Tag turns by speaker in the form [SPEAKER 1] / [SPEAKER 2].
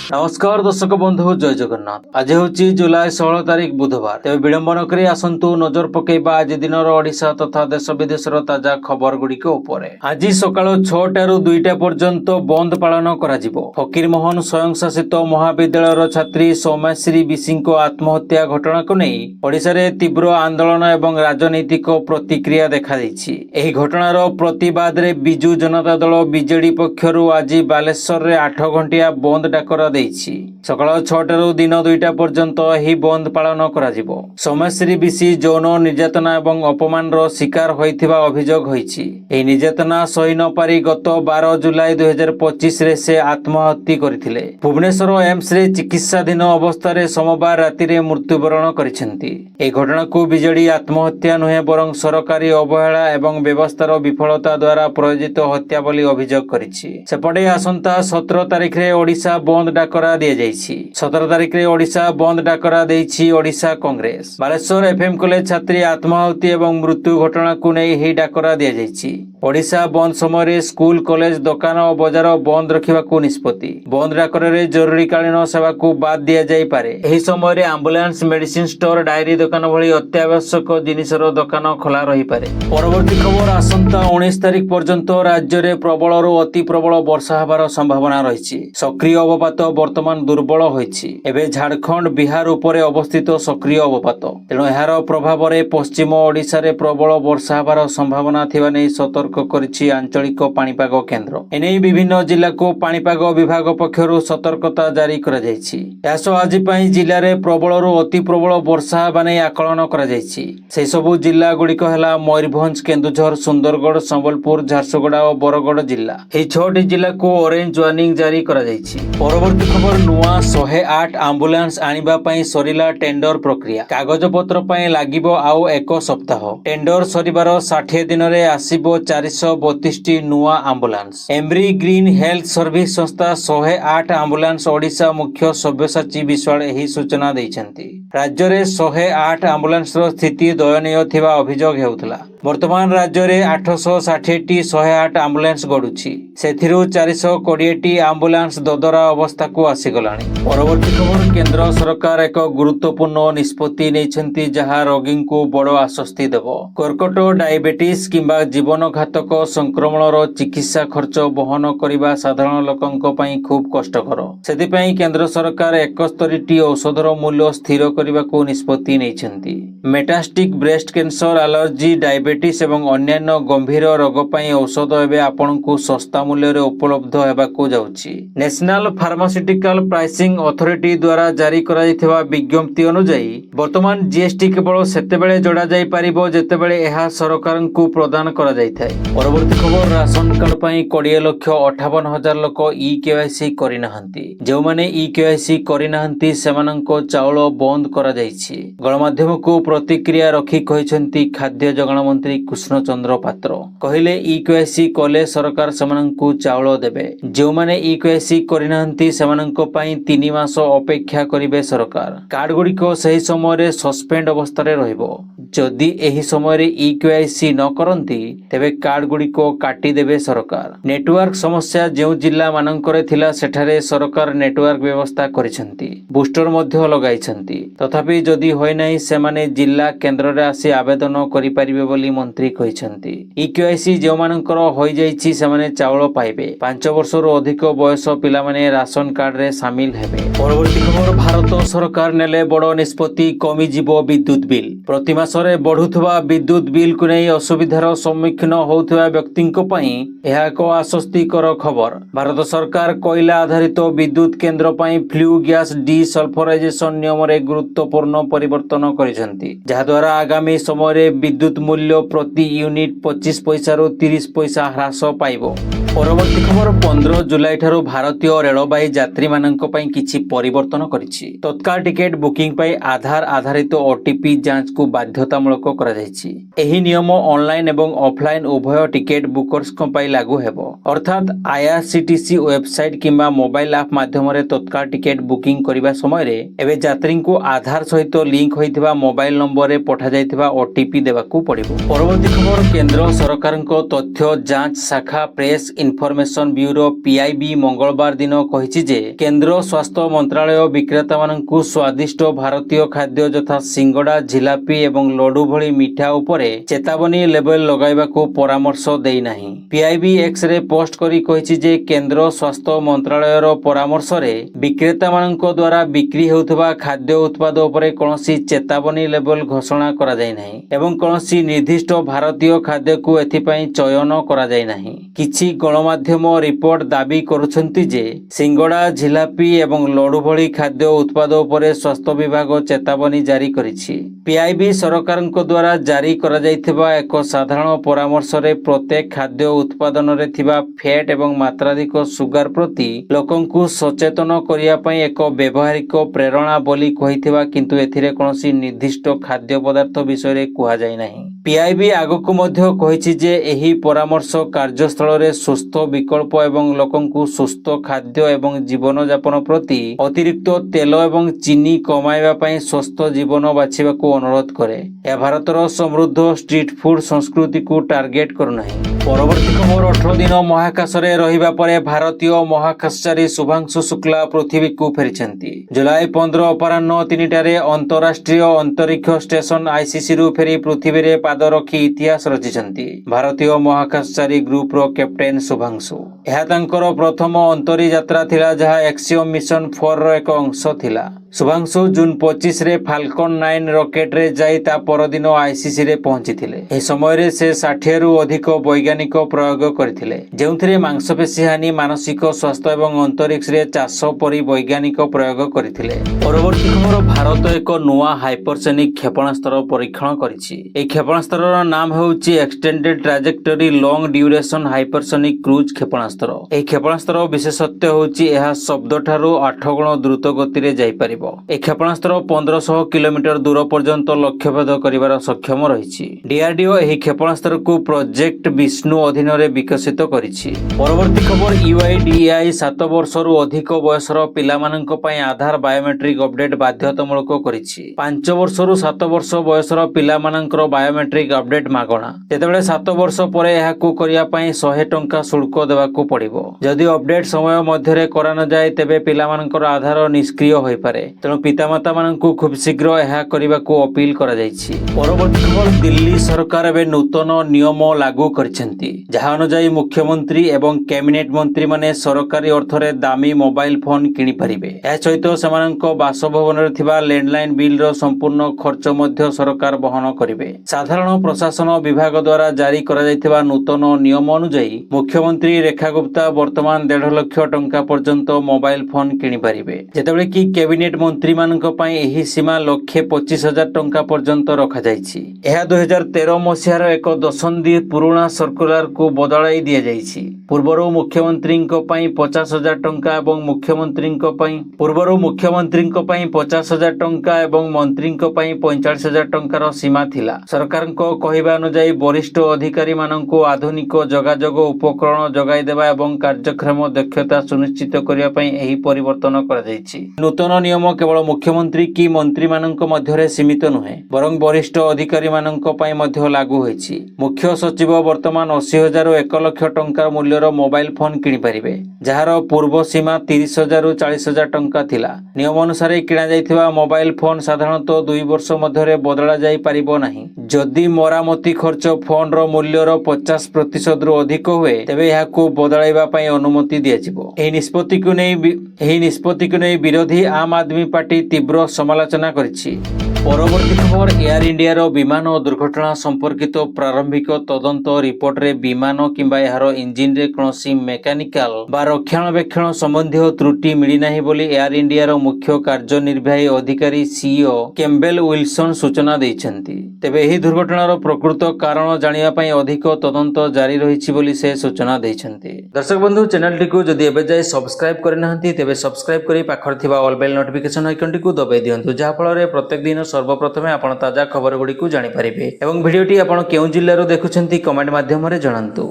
[SPEAKER 1] नमस्कार दर्शक बंधु जय जगन्नाथ। आज हूँ जुलाई 16 तारिख बुधवार। तेज विडंबन कर आसतु नजर पकेबा आज दिन ओडिशा तथा देश विदेशर ताजा खबर गुड़िक उपरे। आज सकाल 6टाରୁ 2टा पर्यंत बंद पालन कराजिबो। फकीरमोहन स्वयं शासित महाविद्यालयर छात्री सौम्याश्री बिशी आत्महत्या घटना को नहीं ओडिशा रे तीव्र आंदोलन एवं राजनैतिक प्रतिक्रिया देखा देछि। एही घटनार प्रतिवाद रे बिजु जनता दल बीजेडी पक्षरु आज बालेश्वर रे 8 घंटिया बंद डाकरा देछि। सकाळ 6टाରୁ दिन 2टा पर्यंत एही बंद पालन कराजिबो। सौम्याश्री बिशी यौन निर्यातना एवं अपमान रो शिकार होइथिबा अभियोग होइछि। एही निर्यातना सही न पारी गत 12 जुलाई 2025 रे से आत्महत्या करथिले। भुवनेश्वर एम्स रे चिकित्साधीन अवस्था रे सोमवार राति रे मृत्युवरण करिसेंती। ए घटना को बीजेडी आत्महत्या नुहे बरं सरकारी अवहेला एवं व्यवस्थार विफलता द्वारा प्रयोजित हत्या बोली अभियोग करिछि। सेपटे आसंता 17 तारिख रे ओडिशा बंद डाकरा दिया जाइछि। 17 तारिख रे ओडिशा बंद डाकरा देइछि ओडिशा कांग्रेस। बालेश्वर एफएम कॉलेज छात्री आत्महत्या एवं मृत्यु घटना को नै ही डाकरा दिया जाइछि। ओडिशा बंद समय रे स्कूल कॉलेज दुकान और बाजार बंद रखिबा को निष्पत्ति। बंद डाकरा रे जरूरीकालीन सेवा को बाद दिया जाई पारे। एही समय रे एम्बुलेंस मेडिसिन स्टोर डायरी दुकान भली अत्यावश्यक जिनिसर दुकान खोला रही पारे। परवर्ती खबर आसंता 19 तारिख पर्यंत राज्य रे प्रबल रु अति प्रबल वर्षा होबार संभावना रहिछि। सक्रिय अवपात वर्तमान दुर्बल होइछि। एबे झारखंड बिहार उपरे अवस्थित सक्रिय अवपात तेणु एहार प्रभाव रे पश्चिम ओडिशा रे प्रबल वर्षा होबार संभावना थिबा नै सतर्क करिछि आंचलिक पाणीपाग केन्द्र। एनै विभिन्न जिल्ला को पाणीपाग विभाग पक्षरु सतर्कता जारी करा जाइछि। यासो आज पई जिल्ला रे प्रबल रु अति प्रबल वर्षा होबा नै आकलन करा जाइछि। सेहि सबु जिल्ला गुड़िक हला मयूरभंज, केन्दुझर, सुंदरगढ़, संबलपुर, झारसुगुड़ा और बरगढ़ जिल्ला। एही 6टी जिल्ला को ऑरेंज वार्निंग जारी करा जाइछि। परवर्ती खबर नुआ 108 एम्बुलेंस आनिबा पई सरिला टेंडर प्रक्रिया। कागज पत्र पई लागिबो आउ 1 सप्ताह। टेंडर सरिबार 60 दिन रे आसीबो 432 टी नुआ ambulance. Embry green health service संस्था 108 एम्बुलेंस ओडिशा मुख्य सव्यसाची विश्वाल एही सूचना दैछंती। राज्य रे 108 एम्बुलेंस रो स्थिति दयनीय थिबा अभियोग हेउतला। वर्तमान राज्य रे 860 टी 108 एम्बुलेंस गडुछि। सेथिरु 420 टी एम्बुलेंस ददरा अवस्था को आसीगलाणी। परवर्ती खबर केंद्र सरकार एक गुरुत्वपूर्ण निष्पत्ति नैछंती जहा रोगी को बड़ आश्वस्ति देव। कर्कट, डायबिटीज किंबा जीवन घातक संक्रमण रो चिकित्सा खर्च बहन करिबा साधारण लोकंक पई खूब कष्टकर। सेति पई केंद्र सरकार 71 टी औषधर मूल्य स्थिर करिबा को निष्पत्ति नैछंती। मेटास्टिक ब्रेस्ट कैंसर, एलर्जी, डायबिटीज एवं अन्यान्य गंभीर रोग पई औषध एबे आपनकु सस्ता मूल्य रे उपलब्ध हेबाकु जाउछि। नेशनल फार्मास्यूटिकल प्राइसिंग अथॉरिटी द्वारा जारी करा जायथिबा विज्ञप्ति अनुसार वर्तमान जीएसटी केवल सेतेबेले जोड़ा जाय परिबो जेतेबेले एहा सरकारनकु प्रदान करा जायथाय। परवर्ती खबर राशन कार्ड पई 20 लाख 58 हजार लोक ई केवाईसी करि नाहंती। जे माने ई केवाईसी करि नाहंती सेमानंको चाउल बंद करा जायछि। गणमाध्यम को प्रतिक्रिया रखी कहिसंती खाद्य जोगाण मंत्री कृष्ण चंद्र पात्र कहिले ई केवाईसी कले सरकार सेमानंको चाउल देबे। जे माने ई केवाईसी करि नाहंती सेमानंको पई 3 मास अपेक्षा करिवे सरकार। कार्ड गुड़िको सही समय रे सस्पेंड अवस्था रे रहइबो। जदि एही समय रे ई केवाईसी न करंती तेबे कार्ड गुड़िको काटी देबे सरकार। नेटवर्क समस्या जेउ जिल्ला मानंकरे थिला सेठारे सरकार नेटवर्क व्यवस्था करिसंती। बूस्टर मध्य लगाइसंती। तथापि जदि होय नाही सेमाने जिल्ला केंद्र रे आसी आवेदन करि परिबे बोली मंत्री कहिसंती। ई केवाईसी जेउ मानंकर होय जाईछि सेमाने चाउल पाइबे। 5 वर्षरो अधिक बयस पिला माने राशन कार्ड रे शामिल हेबे। परवर्ती खबर भारत सरकार नेले बड़ निष्पत्ति कमी जीवो विद्युत बिल। प्रति मासरे बढ़ुथबा विद्युत बिल को नै असुविधार सम्मुखीन होउथबा व्यक्तिंको पई एहा एक आश्वस्तिकर खबर। भारत सरकार कोयला आधारित विद्युत केंद्र पई फ्लू गैस डीसल्फराइजेशन नियम रे गुरुत्वपूर्ण परिवर्तन करिसंती। जहा द्वारा आगामी समय रे विद्युत मूल्य प्रति यूनिट 25 पैसा रु 30 पैसा ह्रास पाइबो। परवर्ती खबर 15 जुलाई ठारू भारतीय रेलबाई यात्री मानक पई किछि परिवर्तन करिछि। तत्काल टिकेट बुकिंग पई आधार आधारित ओटीपी जांच को बाध्यतामूलक करा जायछि। एही नियम ऑनलाइन एवं ऑफलाइन उभय टिकेट बुकर्स को पई लागू हेबो। अर्थात आईआरसीटीसी वेबसाइट किंबा मोबाइल ऐप माध्यम रे तत्काल टिकेट बुकिंग करिबा समय रे एबे यात्री को आधार सहित लिंक होइथिबा मोबाइल नंबर रे पठा जायथिबा ओटीपी देबाकू पड़िबो। परवर्ती खबर केंद्र सरकारक तथ्य जांच शाखा प्रेस इनफॉरमेशन ब्यूरो पीआईबी मंगलवार दिन कहिछि जे केंद्र स्वास्थ्य मंत्रालय विक्रेता माननकु स्वादिष्ट भारतीय खाद्य यथा सिंगड़ा झिलापी एवं लड्डू भली मिठा उपरे चेतावनी लेबल लगाइबाकू परामर्श देई नाही। पीआईबी एक्स रे पोस्ट करी कहिछि जे केंद्र स्वास्थ्य मंत्रालयर परामर्श रे विक्रेता माननक द्वारा बिक्री हेउथबा खाद्य उत्पाद उपरे कोनोसी चेतावनी लेबल घोषणा करा जाय नाही एवं कोनोसी निर्दिष्ट भारतीय खाद्य को एथिपाई चयन करा जाय नाही। किछि गणमाध्यम रिपोर्ट दाबी करुछंती जे सिंगड़ा झिलापी एवं लड्डू भली खाद्य उत्पाद उपरे स्वास्थ्य विभाग चेतावनी जारी करिछि। पीआईबी सरकारक द्वारा जारी करा जायथिबा एक साधारण परामर्श रे प्रत्येक खाद्य उत्पादन रे थिबा फैट एवं मात्राधिक सुगार प्रति लोकंकु सचेतन करिया पई एक व्यवहारिक प्रेरणा बोली कहिथिबा किंतु एथिरे कोनोसी निर्दिष्ट खाद्य पदार्थ विषय रे कुहा जाय नाही। पीआईबी आगकु मध्य कहिछि जे एही परामर्श कार्यस्थल रे सुस्थ विकल्प एवं लोकंकु सुस्थ खाद्य एवं जीवन यापन प्रति अतिरिक्त तेल एवं चीनी कमाइबा पई स्वस्थ जीवन बाछिबाकू अनुरोध करे। या भारतर समृद्ध स्ट्रीट फूड संस्कृति को टार्गेट करुनाही। परवर्ती खबर 18 दिन महाकाश रे रहिबा परे भारतीय महाकाशचारी शुभांशु शुक्ला पृथ्वी को फेरिछंती। जुलाई 15 अपराह्न 3टारे अंतरराष्ट्रीय अंतरिक्ष स्टेशन आईसीसी रु फेरी पृथ्वी रे पाद रखी इतिहास रचिछंती भारतीय महाकाशचारी ग्रुप रो कैप्टेन शुभांशु। यह तांकर प्रथम अंतरी यात्रा थिला जहा एक्सियोम मिशन 4 रो एक अंश थिला। शुभांशु जून 25 रे फाल्कन 9 रॉकेट रे जाई ता परदिन आईसीसी रे पहुंचीथिले। ए समय रे से 60 रु अधिक वैज्ञानिक प्रयोग करथिले जेउथिरे मांसपेशी हानि मानसिक स्वास्थ्य एवं अंतरिक्ष रे चाष परि वैज्ञानिक प्रयोग करथिले। परवर्ती खबर भारत एक नुआ हाइपरसोनिक क्षेपणास्त्र परीक्षण करिछि। ए क्षेपणास्त्रर नाम हेउछि extended trajectory long duration hypersonic cruise क्षेपणास्त्र। ए क्षेपणास्त्र विशेषत्व हेउछि एहा शब्द ठारू 8 गुण द्रुत गति रे जाई परिबो। ए क्षेपणास्त्र 1500 किलोमीटर दूर पर्यंत लक्ष्यभेद करिवार सक्षम रहिछि। डीआरडीओ एही क्षेपणास्त्र को प्रोजेक्ट विष्णु अधीन रे विकसित करिछि। परवर्ती खबर यूआईडीएआई 7 वर्षरु अधिक बयसर पिलामाननक पई आधार बायोमेट्रिक अपडेट बाध्यतामूलक करिछि। 5 वर्षरु 7 वर्ष बयसर पिलामाननकर बायोमेट्रिक अपडेट मागणा। जेतेबेले 7 वर्ष परे एहाकू करिया पई 100 टंका शुल्क देबाकू पड़िबो। जदि अपडेट समय मध्यरे करा न जाय तेबे पिलामाननकर आधार निष्क्रिय होई पारे। तेणु पितामाता माननकू खूब शीघ्र एहा करिबाकू अपील करा जायछि। परवर्ती खबर दिल्ली सरकार एबे नूतन नियम लागू करिसेंती जहा अनुसार मुख्यमंत्री एवं कैबिनेट मंत्री माने सरकारी अर्थरे दामी मोबाइल फोन किनि परिबे। एहा सहित सेमाननक बासभवन रे थिबा लैंडलाइन बिल रो संपूर्ण खर्च मध्य सरकार वहन करिवे। साधारण प्रशासन विभाग द्वारा जारी करा जायथिबा नूतन नियम अनुसार मुख्यमंत्री रेखा गुप्ता वर्तमान 1.5 लाख टंका पर्यंत मोबाइल फोन किनि परिबे। जेतेबेले कि कैबिनेट मंत्री माननक पई एही सीमा 1,25,000 टंका पर्यंत रखा जायछि। एहा 2013 मसिहार एक दशंधि पुराना सर्कुलर को बदलाई दिया जायछि। पूर्वरो मुख्यमंत्रीଙ୍କ पई 50,000 टंका एवं मुख्यमंत्रीଙ୍କ पई 50,000 टंका एवं मंत्रीଙ୍କ पई 45,000 टंकार सीमा थिला। सरकारଙ୍କ कहिबा अनुसार वरिष्ठ अधिकारी माननकु आधुनिक जोगाजोग उपकरण जगाई देबा एवं कार्यक्षम दक्षता सुनिश्चित करिया पई एही परिवर्तन करा जायछि। नूतन नियम केवल मुख्यमंत्री की मंत्री माननक मध्यरे सीमित नुहे बरं वरिष्ठ अधिकारी माननक पई मध्य लागू होईछि। मुख्य सचिव वर्तमान 80,000 रु 1 लाख टंका मूल्यर मोबाइल फोन किनि परिबे जहार पूर्व सीमा 30,000 रु 40,000 टंका थिला। नियम अनुसार किणा जायथिबा मोबाइल फोन साधारणतः 2 वर्ष मध्यरे बदला जाई परिबो नाही। जदि मरामती खर्च फोन रो मूल्यर 50% रु अधिक हुए तेबे एहाकू बदलाइबा पई अनुमति दिया जिवो। एही निष्पत्ति को नै विरोधी आम आदमी पार्टी तीव्र समालोचना करिछि। परवर्ती खबर एयर इंडिया रो विमान दुर्घटना संपर्कित प्रारंभिक तदंत रिपोर्ट रे विमान किंबा एहार इंजिन रे कोनोसी मेकानिकल बा रक्षणाबेक्षण संबंधी त्रुटि मिली नाही बोली एयर इंडिया रो मुख्य कार्यनिर्वाही अधिकारी सीईओ कैम्बेल विल्सन सूचना दैछंती। तेबे एही दुर्घटनार प्रकृत कारण जानिया पई अधिक तदंत जारी रहिछि बोली से सूचना दैछंती। दर्शक बंधु चैनल टी को जदि एबे जाय सब्सक्राइब करि नाहंती तेबे सब्सक्राइब करि पाखर थिबा ऑल बेल नोटिफिकेशन आइकन टी को दबाई दियंतु जहा फल रे प्रत्येक दिन सर्वप्रथमे आपण ताजा खबर गुडी को जानि परिबे एवं वीडियोटी आपण केउ जिल्ला रो देखुछंती कमेंट माध्यम रे जणांतु।